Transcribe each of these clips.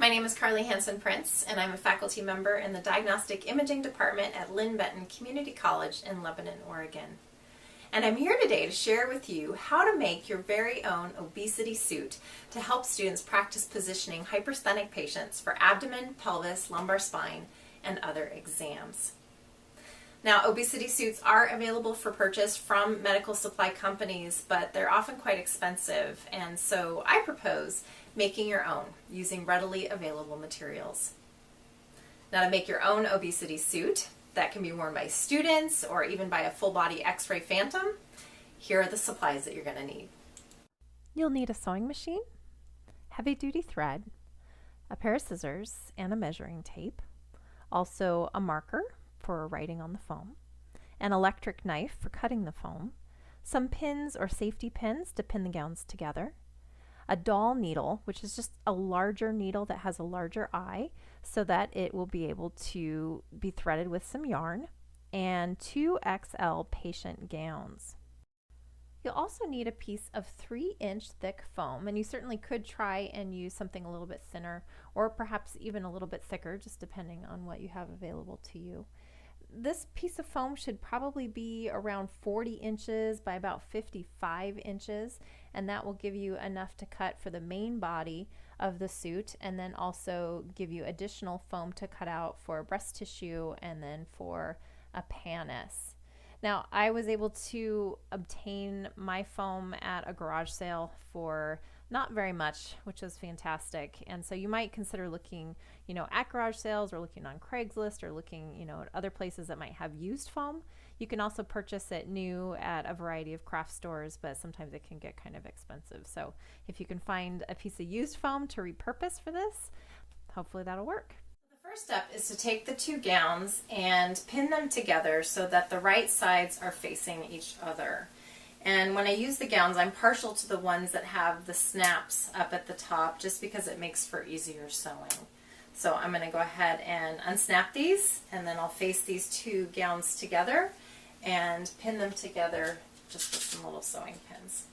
My name is Carly Hansen-Prince, and I'm a faculty member in the Diagnostic Imaging Department at Lynn Benton Community College in Lebanon, Oregon. And I'm here today to share with you how to make your very own obesity suit to help students practice positioning hypersthenic patients for abdomen, pelvis, lumbar spine, and other exams. Now, obesity suits are available for purchase from medical supply companies, but they're often quite expensive, and so I propose making your own using readily available materials. Now, to make your own obesity suit that can be worn by students or even by a full-body X-ray phantom, here are the supplies that you're going to need. You'll need a sewing machine, heavy-duty thread, a pair of scissors, and a measuring tape, also a marker for writing on the foam, an electric knife for cutting the foam, some pins or safety pins to pin the gowns together, a doll needle, which is just a larger needle that has a larger eye so that it will be able to be threaded with some yarn, and 2XL patient gowns. You'll also need a piece of 3-inch thick foam, and you certainly could try and use something a little bit thinner or perhaps even a little bit thicker, just depending on what you have available to you. This piece of foam should probably be around 40 inches by about 55 inches, and that will give you enough to cut for the main body of the suit, and then also give you additional foam to cut out for breast tissue and then for a pannus. Now, I was able to obtain my foam at a garage sale for not very much, which is fantastic. And so you might consider looking, at garage sales, or looking on Craigslist, or looking, at other places that might have used foam. You can also purchase it new at a variety of craft stores, but sometimes it can get kind of expensive. So if you can find a piece of used foam to repurpose for this, hopefully that'll work. The first step is to take the two gowns and pin them together so that the right sides are facing each other. And when I use the gowns, I'm partial to the ones that have the snaps up at the top, just because it makes for easier sewing. So I'm going to go ahead and unsnap these, and then I'll face these two gowns together and pin them together just with some little sewing pins.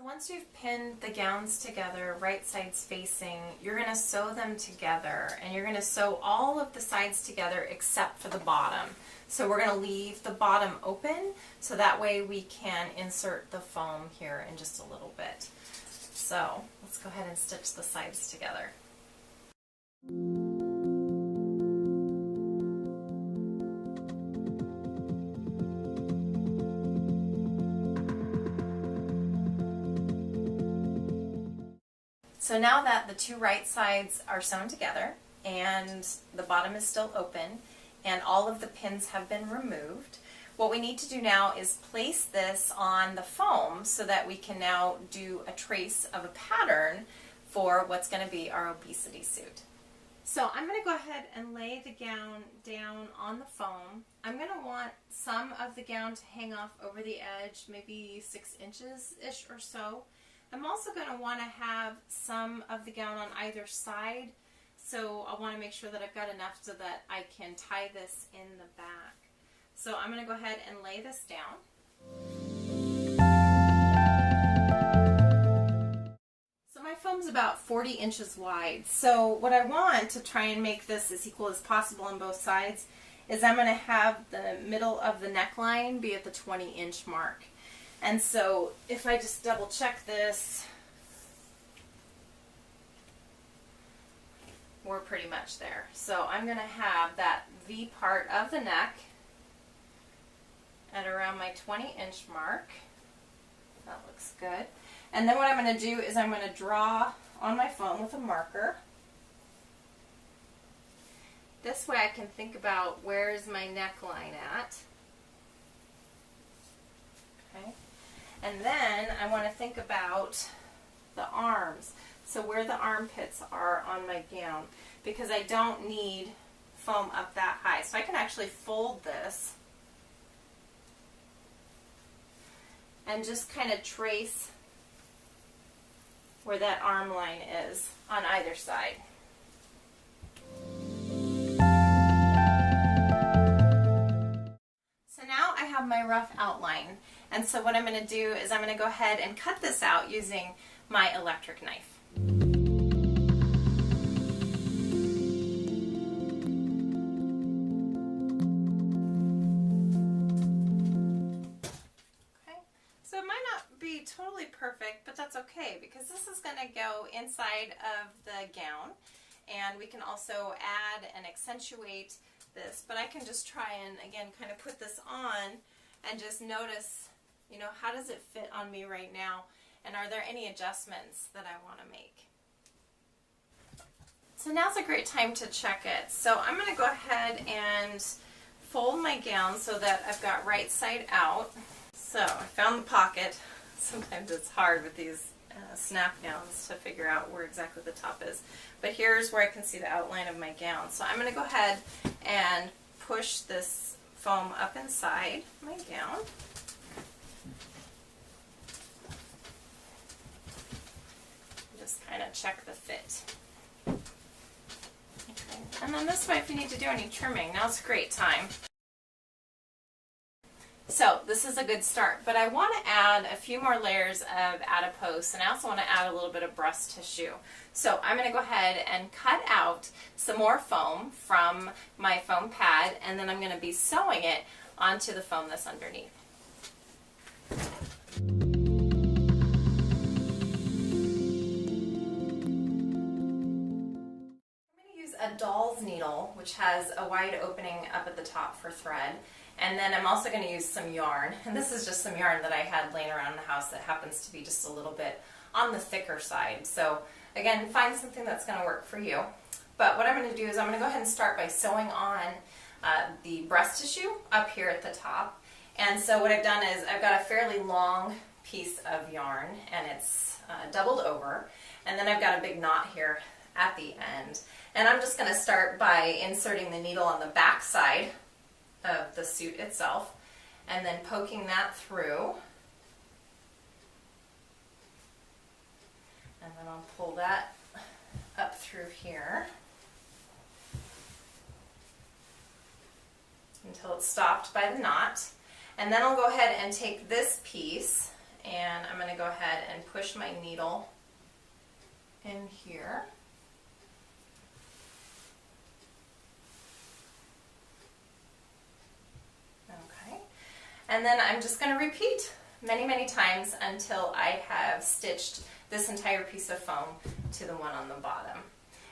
Once you've pinned the gowns together, right sides facing, you're going to sew them together, and you're going to sew all of the sides together except for the bottom. So we're going to leave the bottom open so that way we can insert the foam here in just a little bit. So let's go ahead and stitch the sides together. So now that the two right sides are sewn together and the bottom is still open and all of the pins have been removed, what we need to do now is place this on the foam so that we can now do a trace of a pattern for what's going to be our obesity suit. So I'm going to go ahead and lay the gown down on the foam. I'm going to want some of the gown to hang off over the edge, maybe 6 inches-ish or so. I'm also going to want to have some of the gown on either side, so I want to make sure that I've got enough so that I can tie this in the back. So I'm going to go ahead and lay this down. So my foam's about 40 inches wide, so what I want to try and make this as equal as possible on both sides is I'm going to have the middle of the neckline be at the 20-inch mark. And so if I just double check this, we're pretty much there. So I'm going to have that V part of the neck at around my 20-inch mark. That looks good. And then what I'm going to do is I'm going to draw on my foam with a marker. This way I can think about where is my neckline at. Okay. And then I want to think about the arms, so where the armpits are on my gown, because I don't need foam up that high. So I can actually fold this and just kind of trace where that arm line is on either side. So now I have my rough outline, and so what I'm going to do is I'm going to go ahead and cut this out using my electric knife. So it might not be totally perfect, but that's okay because this is going to go inside of the gown, and we can also add and accentuate this, but I can just try and again kind of put this on and just notice, you know, how does it fit on me right now, and are there any adjustments that I want to make. So now's a great time to check it. So I'm going to go ahead and fold my gown so that I've got right side out. So I found the pocket. Sometimes it's hard with these snap gowns to figure out where exactly the top is. But here's where I can see the outline of my gown. So I'm going to go ahead and push this foam up inside my gown. Just kind of check the fit. Okay. And then this way, if you need to do any trimming, now's a great time. So this is a good start, but I want to add a few more layers of adipose, and I also want to add a little bit of breast tissue. So I'm going to go ahead and cut out some more foam from my foam pad, and then I'm going to be sewing it onto the foam that's underneath. A doll's needle, which has a wide opening up at the top for thread, and then I'm also going to use some yarn, and this is just some yarn that I had laying around the house that happens to be just a little bit on the thicker side. So again, find something that's going to work for you. But what I'm going to do is I'm going to go ahead and start by sewing on the breast tissue up here at the top. And so what I've done is I've got a fairly long piece of yarn, and it's doubled over, and then I've got a big knot here at the end. And I'm just going to start by inserting the needle on the back side of the suit itself, and then poking that through. And then I'll pull that up through here until it's stopped by the knot. And then I'll go ahead and take this piece, and I'm going to go ahead and push my needle in here. And then I'm just going to repeat many, many times until I have stitched this entire piece of foam to the one on the bottom.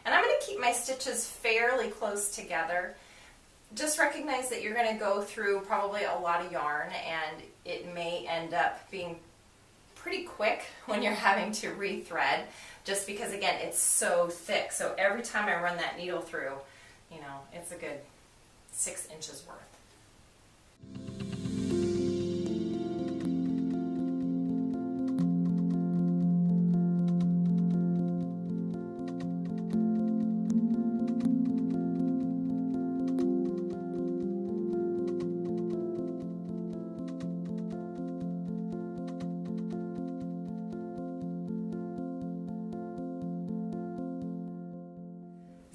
And I'm going to keep my stitches fairly close together. Just recognize that you're going to go through probably a lot of yarn, and it may end up being pretty quick when you're having to rethread, just because again it's so thick. So every time I run that needle through, you know, it's a good 6 inches worth.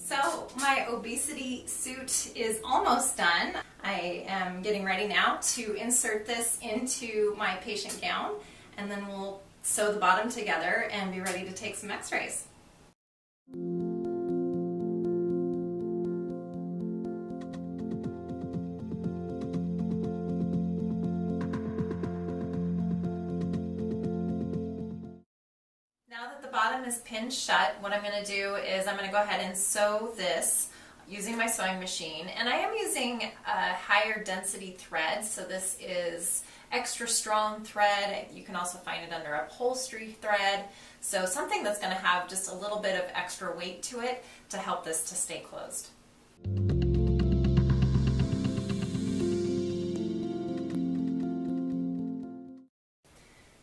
So my obesity suit is almost done. I am getting ready now to insert this into my patient gown, and then we'll sew the bottom together and be ready to take some x-rays. Bottom is pinned shut. What I'm going to do is I'm going to go ahead and sew this using my sewing machine, and I am using a higher density thread, so this is extra strong thread. You can also find it under upholstery thread, so something that's going to have just a little bit of extra weight to it to help this to stay closed.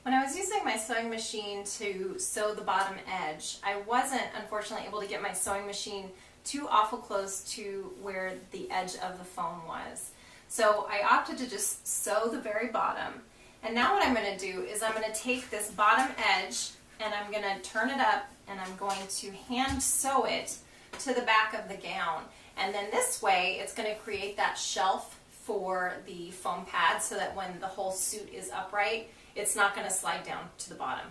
When I was using my sewing machine to sew the bottom edge, I wasn't unfortunately able to get my sewing machine too awful close to where the edge of the foam was. So I opted to just sew the very bottom. And now what I'm going to do is I'm going to take this bottom edge and I'm going to turn it up and I'm going to hand sew it to the back of the gown. And then this way it's going to create that shelf for the foam pad so that when the whole suit is upright, it's not going to slide down to the bottom.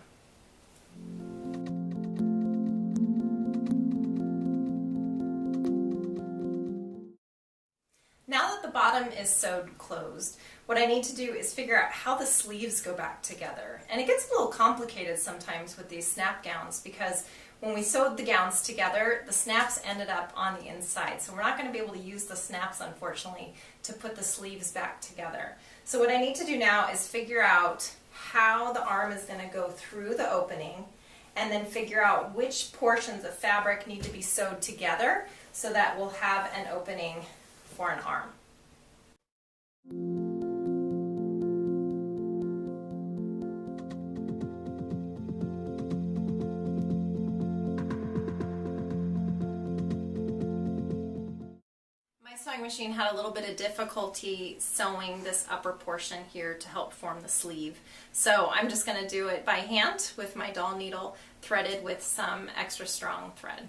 Now that the bottom is sewed closed, what I need to do is figure out how the sleeves go back together. And it gets a little complicated sometimes with these snap gowns because when we sewed the gowns together, the snaps ended up on the inside. So we're not going to be able to use the snaps, unfortunately, to put the sleeves back together. So what I need to do now is figure out how the arm is going to go through the opening and then figure out which portions of fabric need to be sewed together so that we'll have an opening for an arm. My sewing machine had a little bit of difficulty sewing this upper portion here to help form the sleeve. So I'm just going to do it by hand with my doll needle threaded with some extra strong thread.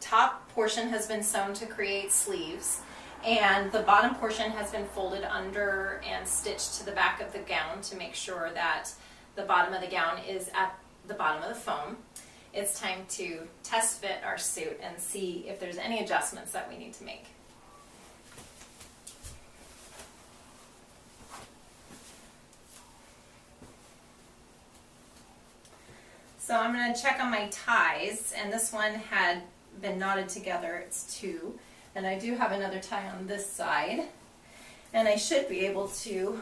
Top portion has been sewn to create sleeves and the bottom portion has been folded under and stitched to the back of the gown to make sure that the bottom of the gown is at the bottom of the foam. It's time to test fit our suit and see if there's any adjustments that we need to make. So I'm going to check on my ties, and this one had been knotted together. It's 2, and I do have another tie on this side, and I should be able to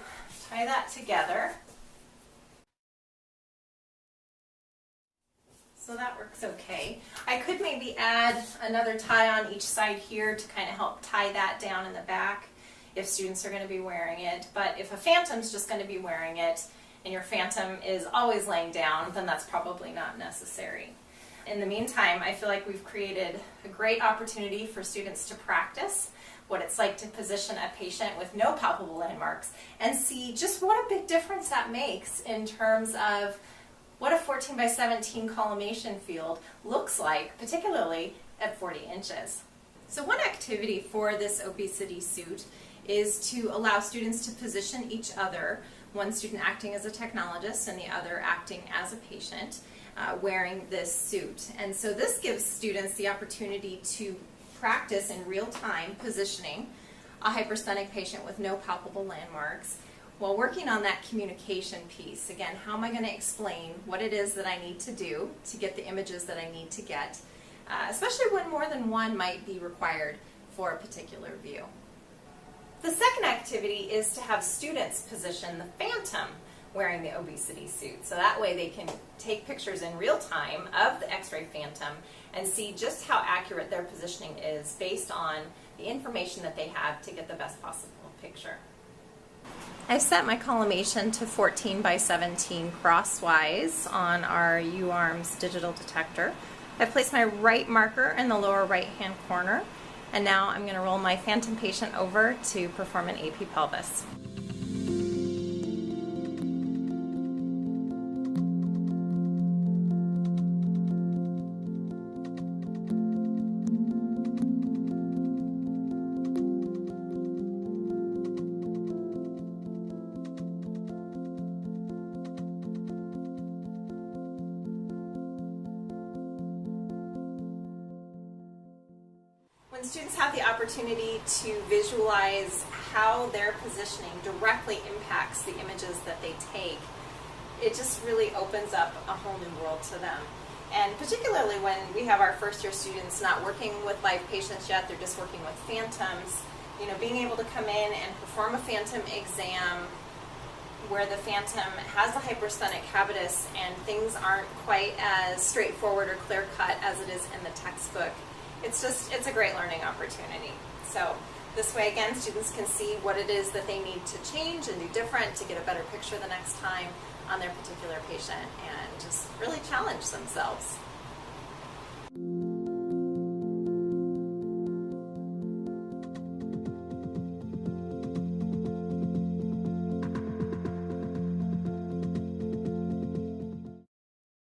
tie that together. So that works okay. I could maybe add another tie on each side here to kind of help tie that down in the back if students are going to be wearing it. But if a phantom's just going to be wearing it and your phantom is always laying down, then that's probably not necessary. In the meantime, I feel like we've created a great opportunity for students to practice what it's like to position a patient with no palpable landmarks and see just what a big difference that makes in terms of what a 14 by 17 collimation field looks like, particularly at 40 inches. So one activity for this obesity suit is to allow students to position each other, one student acting as a technologist and the other acting as a patient, wearing this suit. And so this gives students the opportunity to practice in real time positioning a hypersthenic patient with no palpable landmarks while working on that communication piece. Again, how am I going to explain what it is that I need to do to get the images that I need to get, especially when more than one might be required for a particular view. The second activity is to have students position the phantom wearing the obesity suit. So that way they can take pictures in real time of the X-ray phantom and see just how accurate their positioning is based on the information that they have to get the best possible picture. I've set my collimation to 14 by 17 crosswise on our U-arms digital detector. I've placed my right marker in the lower right hand corner, and now I'm going to roll my phantom patient over to perform an AP pelvis. When students have the opportunity to visualize how their positioning directly impacts the images that they take, it just really opens up a whole new world to them. And particularly when we have our first year students not working with live patients yet, they're just working with phantoms, you know, being able to come in and perform a phantom exam where the phantom has a hypersthenic habitus and things aren't quite as straightforward or clear-cut as it is in the textbook. It's a great learning opportunity. So this way, again, students can see what it is that they need to change and do different to get a better picture the next time on their particular patient and just really challenge themselves.